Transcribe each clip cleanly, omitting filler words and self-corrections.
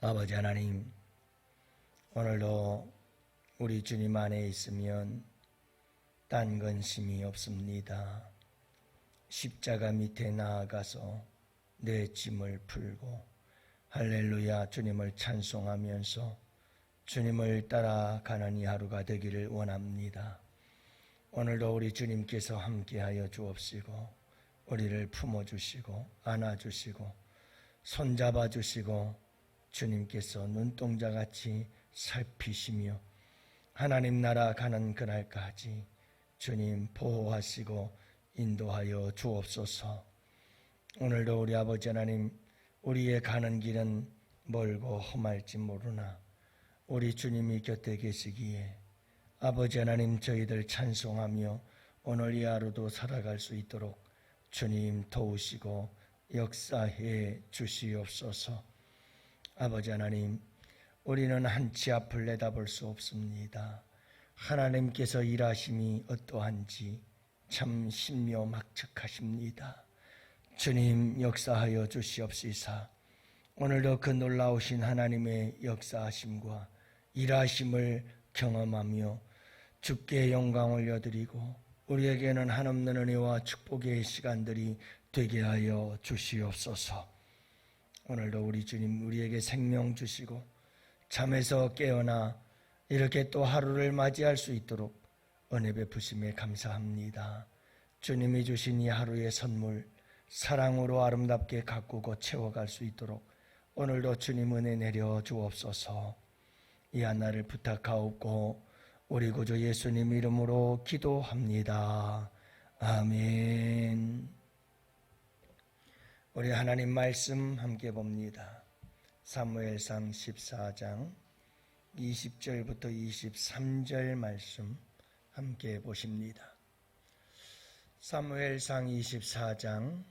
아버지 하나님, 오늘도 우리 주님 안에 있으면 딴 근심이 없습니다. 십자가 밑에 나아가서 내 짐을 풀고 할렐루야 주님을 찬송하면서 주님을 따라가는 이 하루가 되기를 원합니다. 오늘도 우리 주님께서 함께하여 주옵시고 우리를 품어주시고 안아주시고 손잡아주시고 주님께서 눈동자같이 살피시며 하나님 나라 가는 그날까지 주님 보호하시고 인도하여 주옵소서. 오늘도 우리 아버지 하나님, 우리의 가는 길은 멀고 험할지 모르나 우리 주님이 곁에 계시기에 아버지 하나님, 저희들 찬송하며 오늘 이 하루도 살아갈 수 있도록 주님 도우시고 역사해 주시옵소서. 아버지 하나님, 우리는 한치 앞을 내다볼 수 없습니다. 하나님께서 일하심이 어떠한지 참 신묘막측하십니다. 주님 역사하여 주시옵시사. 오늘도 그 놀라우신 하나님의 역사하심과 일하심을 경험하며 주께 영광 올려드리고 우리에게는 한없는 은혜와 축복의 시간들이 되게 하여 주시옵소서. 오늘도 우리 주님 우리에게 생명 주시고 잠에서 깨어나 이렇게 또 하루를 맞이할 수 있도록 은혜 베푸심에 감사합니다. 주님이 주신 이 하루의 선물 사랑으로 아름답게 가꾸고 채워갈 수 있도록 오늘도 주님 은혜 내려 주옵소서. 이 한날을 부탁하옵고 우리 구주 예수님 이름으로 기도합니다. 아멘. 우리 하나님 말씀 함께 봅니다. 사무엘상 14장 20절부터 23절 말씀 함께 보십니다. 사무엘상 24장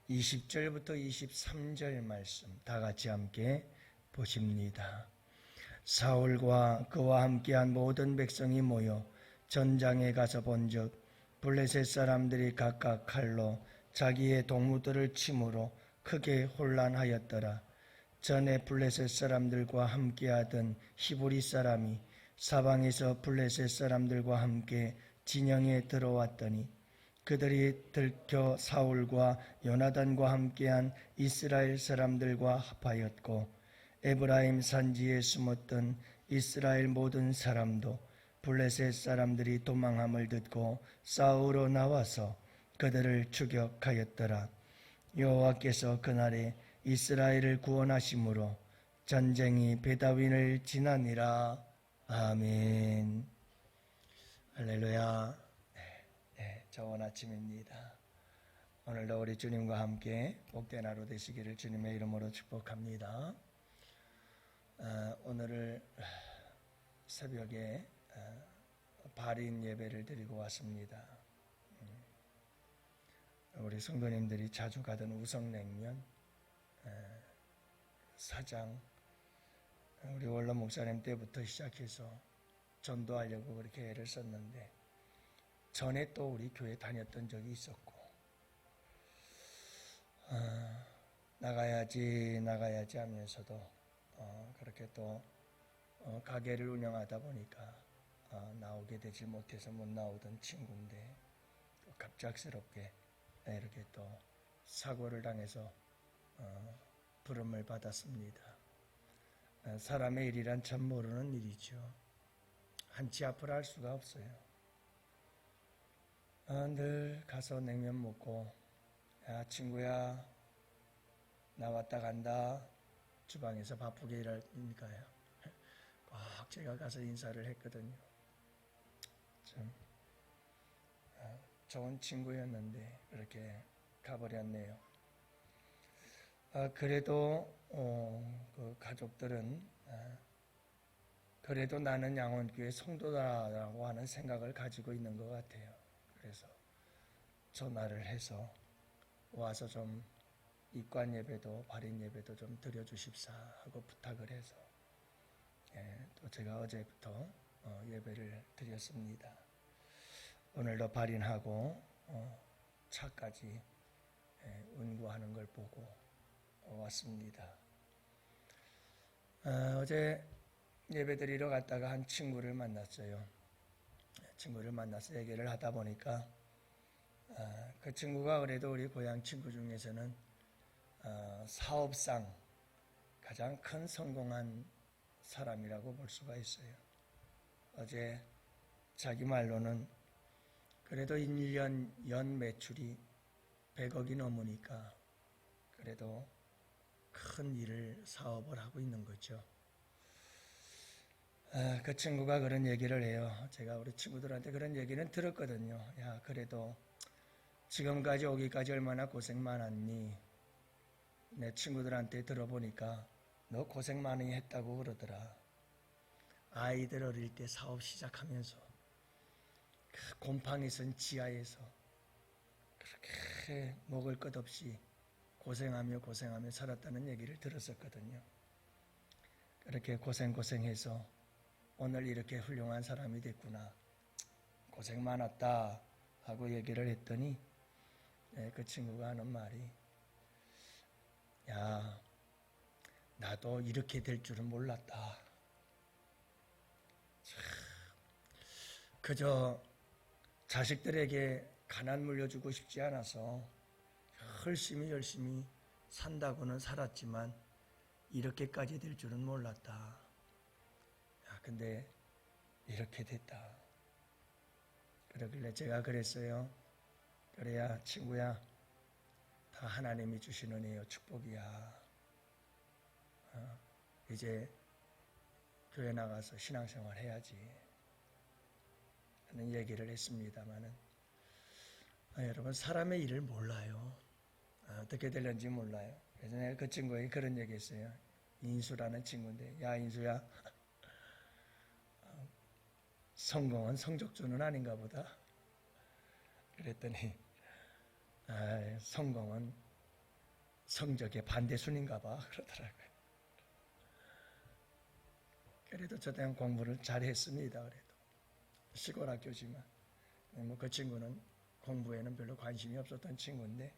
20절부터 23절 말씀 다 같이 함께 보십니다. 사울과 그와 함께한 모든 백성이 모여 전장에 가서 본즉 블레셋 사람들이 각각 칼로 자기의 동무들을 침으로 크게 혼란하였더라. 전에 블레셋 사람들과 함께하던 히브리 사람이 사방에서 블레셋 사람들과 함께 진영에 들어왔더니 그들이 들켜 사울과 요나단과 함께한 이스라엘 사람들과 합하였고 에브라임 산지에 숨었던 이스라엘 모든 사람도 블레셋 사람들이 도망함을 듣고 싸우러 나와서 그들을 추격하였더라. 여호와께서 그날에 이스라엘을 구원하심으로 전쟁이 베다윈을 지나니라. 아멘. 할렐루야. 좋은 아침입니다. 오늘도 우리 주님과 함께 복된 하루 되시기를 주님의 이름으로 축복합니다. 오늘을 새벽에 발인 예배를 드리고 왔습니다. 우리 성도님들이 자주 가던 우성냉면 사장, 우리 원로 목사님 때부터 시작해서 전도하려고 그렇게 애를 썼는데 전에 또 우리 교회 다녔던 적이 있었고 나가야지 하면서도 그렇게 또 가게를 운영하다 보니까 나오게 되지 못해서 못 나오던 친구인데 또 갑작스럽게 이렇게 또 사고를 당해서 부름을 받았습니다. 사람의 일이란 참 모르는 일이죠. 한치 앞을 알 수가 없어요. 늘 가서 냉면 먹고 야 친구야 나 왔다 간다. 주방에서 바쁘게 일하니까요. 꼭 제가 가서 인사를 했거든요. 참 좋은 친구였는데 그렇게 가버렸네요. 그래도 그 가족들은 그래도 나는 양원교회 성도다라고 하는 생각을 가지고 있는 것 같아요. 그래서 전화를 해서 와서 좀 입관 예배도 발인 예배도 좀 드려주십사 하고 부탁을 해서 또 제가 어제부터 예배를 드렸습니다. 오늘도 발인하고 차까지 운구하는 걸 보고 왔습니다. 어제 예배드리러 갔다가 한 친구를 만났어요. 친구를 만나서 얘기를 하다 보니까 그 친구가 그래도 우리 고향 친구 중에서는 사업상 가장 큰 성공한 사람이라고 볼 수가 있어요. 어제 자기 말로는 그래도 1년 연 매출이 100억이 넘으니까 그래도 큰 일을 사업을 하고 있는 거죠. 그 친구가 그런 얘기를 해요. 제가 우리 친구들한테 그런 얘기는 들었거든요. 야, 그래도 지금까지 오기까지 얼마나 고생 많았니? 내 친구들한테 들어보니까 너 고생 많이 했다고 그러더라. 아이들 어릴 때 사업 시작하면서 그 곰팡이 쓴 지하에서 그렇게 먹을 것 없이 고생하며 살았다는 얘기를 들었었거든요. 그렇게 고생해서 오늘 이렇게 훌륭한 사람이 됐구나. 고생 많았다 하고 얘기를 했더니 그 친구가 하는 말이 야, 나도 이렇게 될 줄은 몰랐다. 그저 자식들에게 가난 물려주고 싶지 않아서 열심히 산다고는 살았지만 이렇게까지 될 줄은 몰랐다. 야, 근데 이렇게 됐다. 그러길래 제가 그랬어요. 그래야 친구야, 다 하나님이 주시는 은혜요, 축복이야. 이제 교회 나가서 신앙생활 해야지 하는 얘기를 했습니다마는 여러분, 사람의 일을 몰라요. 어떻게 될는지 몰라요. 그래서 내가 그 친구에게 그런 얘기 했어요. 인수라는 친구인데, 야 인수야, 성공은 성적주는 아닌가 보다. 그랬더니 성공은 성적의 반대순인가 봐 그러더라고요. 그래도 저때는 공부를 잘했습니다. 그래도 시골 학교지만 그 친구는 공부에는 별로 관심이 없었던 친구인데,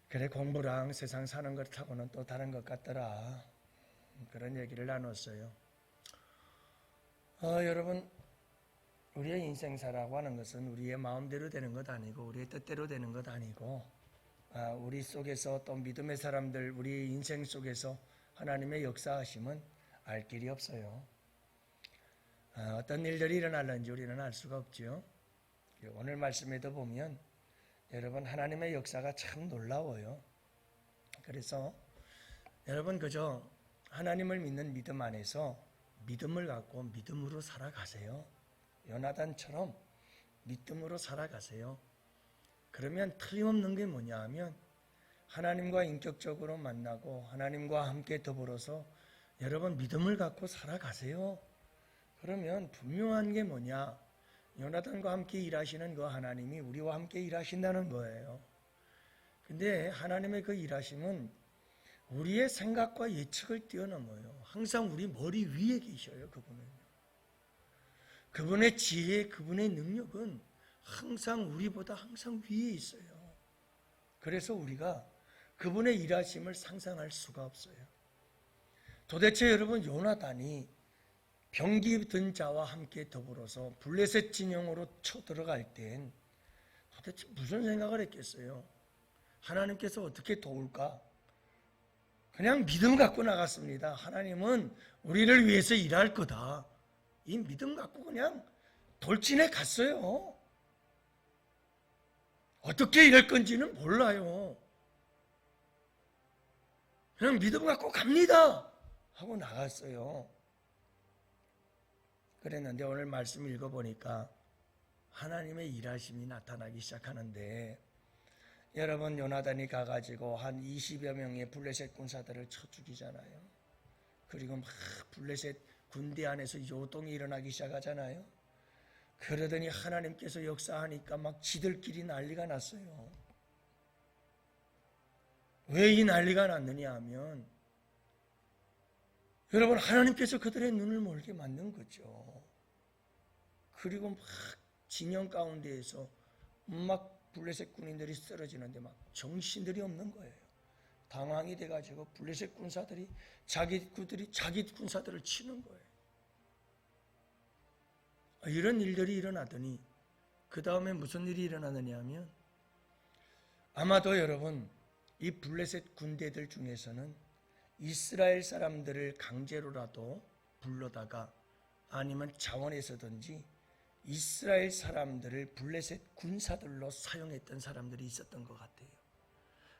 그래 공부랑 세상 사는 것하고는 또 다른 것 같더라. 그런 얘기를 나눴어요. 여러분, 우리의 인생사라고 하는 것은 우리의 마음대로 되는 것 아니고 우리의 뜻대로 되는 것 아니고 우리 속에서 또 믿음의 사람들, 우리 인생 속에서 하나님의 역사하심은 알 길이 없어요. 어떤 일들이 일어날는지 우리는 알 수가 없죠. 오늘 말씀에도 보면 여러분, 하나님의 역사가 참 놀라워요. 그래서 여러분, 그저 하나님을 믿는 믿음 안에서 믿음을 갖고 믿음으로 살아가세요. 요나단처럼 믿음으로 살아가세요. 그러면 틀림없는 게 뭐냐 하면 하나님과 인격적으로 만나고 하나님과 함께 더불어서 여러분 믿음을 갖고 살아가세요. 그러면 분명한 게 뭐냐? 요나단과 함께 일하시는 그 하나님이 우리와 함께 일하신다는 거예요. 근데 하나님의 그 일하심은 우리의 생각과 예측을 뛰어넘어요. 항상 우리 머리 위에 계셔요. 그분의 지혜, 그분의 능력은 항상 우리보다 항상 위에 있어요. 그래서 우리가 그분의 일하심을 상상할 수가 없어요. 도대체 여러분, 요나단이 병기 든 자와 함께 더불어서 블레셋 진영으로 쳐들어갈 땐 도대체 무슨 생각을 했겠어요? 하나님께서 어떻게 도울까? 그냥 믿음 갖고 나갔습니다. 하나님은 우리를 위해서 일할 거다. 이 믿음 갖고 그냥 돌진해 갔어요. 어떻게 일할 건지는 몰라요. 그냥 믿음 갖고 갑니다 하고 나갔어요. 그랬는데 오늘 말씀 읽어보니까 하나님의 일하심이 나타나기 시작하는데, 여러분, 요나단이 가가지고 한 20여 명의 블레셋 군사들을 쳐 죽이잖아요. 그리고 막 블레셋 군대 안에서 요동이 일어나기 시작하잖아요. 그러더니 하나님께서 역사하니까 막 지들끼리 난리가 났어요. 왜 이 난리가 났느냐 하면 여러분, 하나님께서 그들의 눈을 멀게 만든 거죠. 그리고 막 진영 가운데에서 막 블레셋 군인들이 쓰러지는데 막 정신들이 없는 거예요. 당황이 돼가지고 블레셋 군사들이 자기 군사들을 치는 거예요. 이런 일들이 일어나더니 그 다음에 무슨 일이 일어나느냐 하면 아마도 여러분 이 블레셋 군대들 중에서는 이스라엘 사람들을 강제로라도 불러다가 아니면 자원해서든지 이스라엘 사람들을 블레셋 군사들로 사용했던 사람들이 있었던 것 같아요.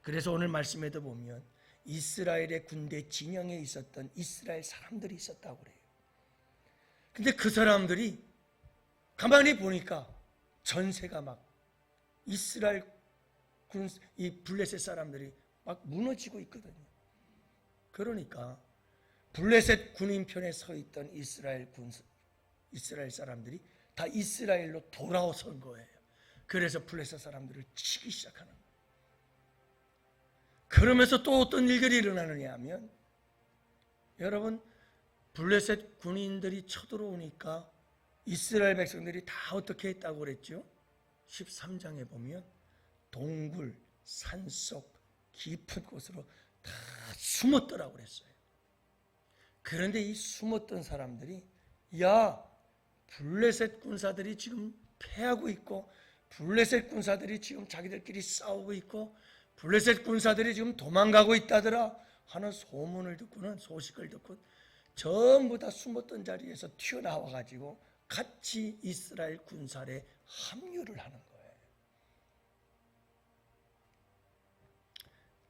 그래서 오늘 말씀에도 보면 이스라엘의 군대 진영에 있었던 이스라엘 사람들이 있었다고 그래요. 근데 그 사람들이 가만히 보니까 전세가 막 이스라엘 이 블레셋 사람들이 막 무너지고 있거든요. 그러니까 블레셋 군인 편에 서 있던 이스라엘 사람들이 다 이스라엘로 돌아선 거예요. 그래서 블레셋 사람들을 치기 시작하는 거예요. 그러면서 또 어떤 일들이 일어나느냐 하면 여러분 블레셋 군인들이 쳐들어오니까 이스라엘 백성들이 다 어떻게 했다고 그랬죠? 13장에 보면 동굴, 산속, 깊은 곳으로 다 숨었더라고 그랬어요. 그런데 이 숨었던 사람들이 야 블레셋 군사들이 지금 패하고 있고 블레셋 군사들이 지금 자기들끼리 싸우고 있고 블레셋 군사들이 지금 도망가고 있다더라 하는 소식을 듣고 전부 다 숨었던 자리에서 튀어나와가지고 같이 이스라엘 군사에 합류를 하는 거예요.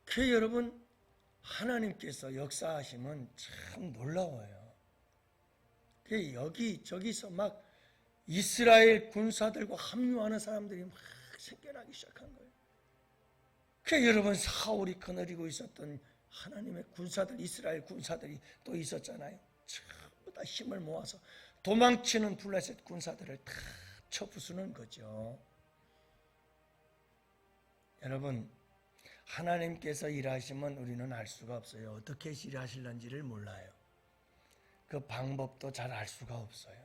그 여러분 하나님께서 역사하시면 참 놀라워요. 그 저기서 막 이스라엘 군사들과 합류하는 사람들이 막 생겨나기 시작한 거예요. 그 여러분 사울이 거느리고 있었던 하나님의 군사들, 이스라엘 군사들이 또 있었잖아요. 전부 다 힘을 모아서 도망치는 블레셋 군사들을 다 쳐부수는 거죠. 여러분 하나님께서 일하시면 우리는 알 수가 없어요. 어떻게 일하실는지를 몰라요. 그 방법도 잘 알 수가 없어요.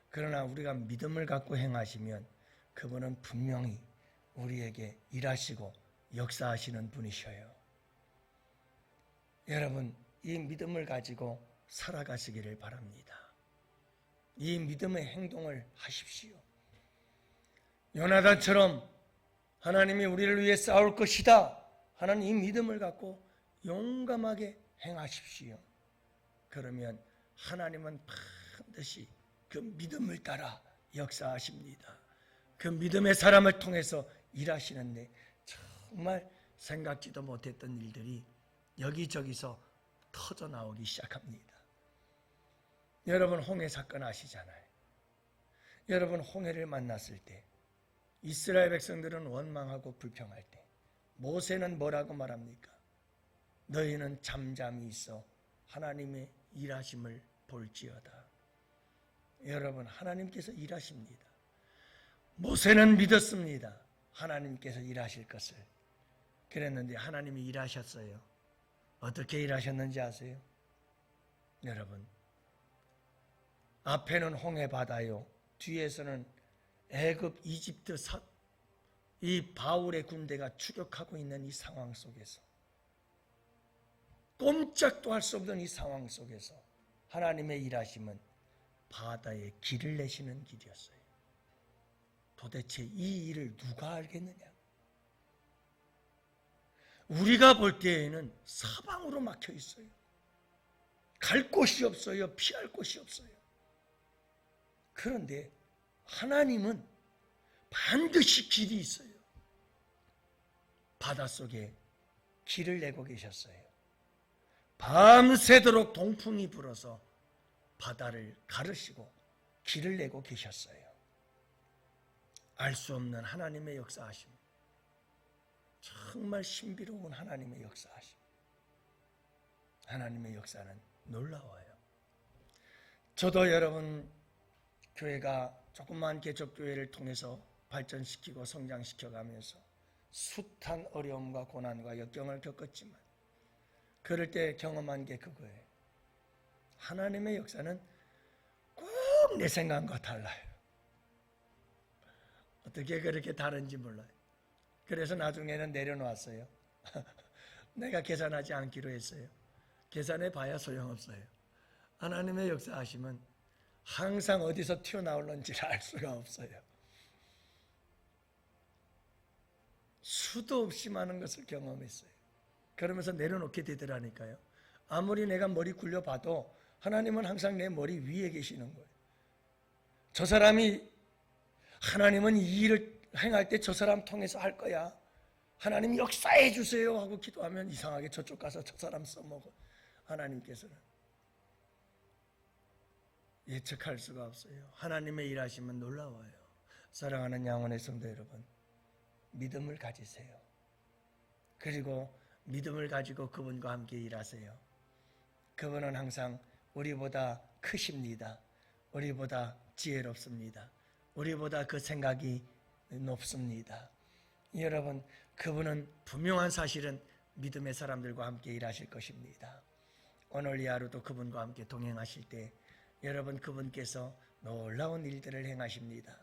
그러나 우리가 믿음을 갖고 행하시면 그분은 분명히 우리에게 일하시고 역사하시는 분이셔요. 여러분 이 믿음을 가지고 살아가시기를 바랍니다. 이 믿음의 행동을 하십시오. 요나단처럼 하나님이 우리를 위해 싸울 것이다 하는 이 믿음을 갖고 용감하게 행하십시오. 그러면 하나님은 반드시 그 믿음을 따라 역사하십니다. 그 믿음의 사람을 통해서 일하시는데 정말 생각지도 못했던 일들이 여기저기서 터져 나오기 시작합니다. 여러분 홍해 사건 아시잖아요. 여러분 홍해를 만났을 때 이스라엘 백성들은 원망하고 불평할 때 모세는 뭐라고 말합니까? 너희는 잠잠히 있어 하나님의 일하심을 볼지어다. 여러분 하나님께서 일하십니다. 모세는 믿었습니다. 하나님께서 일하실 것을. 그랬는데 하나님이 일하셨어요. 어떻게 일하셨는지 아세요? 여러분 앞에는 홍해 바다요, 뒤에서는 애굽, 이집트 이 바울의 군대가 추격하고 있는 이 상황 속에서 꼼짝도 할 수 없는 이 상황 속에서 하나님의 일하심은 바다에 길을 내시는 길이었어요. 도대체 이 일을 누가 알겠느냐? 우리가 볼 때에는 사방으로 막혀 있어요. 갈 곳이 없어요. 피할 곳이 없어요. 그런데 하나님은 반드시 길이 있어요. 바닷속에 길을 내고 계셨어요. 밤새도록 동풍이 불어서 바다를 가르시고 길을 내고 계셨어요. 알 수 없는 하나님의 역사하심, 정말 신비로운 하나님의 역사하심. 하나님의 역사는 놀라워요. 저도 여러분 교회가 조그만 개척교회를 통해서 발전시키고 성장시켜가면서 숱한 어려움과 고난과 역경을 겪었지만 그럴 때 경험한 게 그거예요. 하나님의 역사는 꼭 내 생각과 달라요. 어떻게 그렇게 다른지 몰라요. 그래서 나중에는 내려놓았어요. 내가 계산하지 않기로 했어요. 계산해 봐야 소용없어요. 하나님의 역사하심은 항상 어디서 튀어나올는지를 알 수가 없어요. 수도 없이 많은 것을 경험했어요. 그러면서 내려놓게 되더라니까요. 아무리 내가 머리 굴려봐도 하나님은 항상 내 머리 위에 계시는 거예요. 저 사람이 하나님은 이 일을 행할 때 저 사람 통해서 할 거야. 하나님 역사해 주세요 하고 기도하면 이상하게 저쪽 가서 저 사람 써먹어. 하나님께서는 예측할 수가 없어요. 하나님의 일하심은 놀라워요. 사랑하는 양원의 성도 여러분, 믿음을 가지세요. 그리고 믿음을 가지고 그분과 함께 일하세요. 그분은 항상 우리보다 크십니다. 우리보다 지혜롭습니다. 우리보다 그 생각이 높습니다. 여러분, 그분은 분명한 사실은 믿음의 사람들과 함께 일하실 것입니다. 오늘 이 하루도 그분과 함께 동행하실 때 여러분, 그분께서 놀라운 일들을 행하십니다.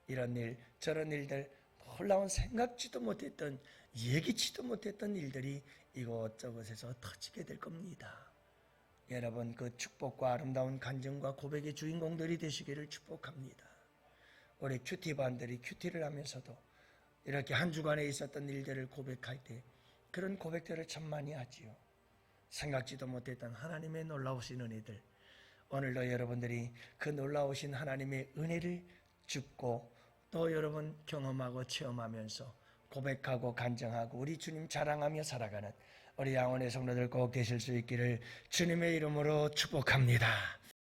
이런 일, 저런 일들, 놀라운 생각지도 못했던, 예기치도 못했던 일들이 이곳저곳에서 터지게 될 겁니다. 여러분, 그 축복과 아름다운 간증과 고백의 주인공들이 되시기를 축복합니다. 우리 큐티반들이 큐티를 하면서도 이렇게 한 주간에 있었던 일들을 고백할 때 그런 고백들을 참 많이 하지요. 생각지도 못했던 하나님의 놀라우신 은혜들, 오늘도 여러분들이 그 놀라우신 하나님의 은혜를 줍고 또 여러분 경험하고 체험하면서 고백하고 간증하고 우리 주님 자랑하며 살아가는 우리 양원의 성도들 꼭 되실 수 있기를 주님의 이름으로 축복합니다.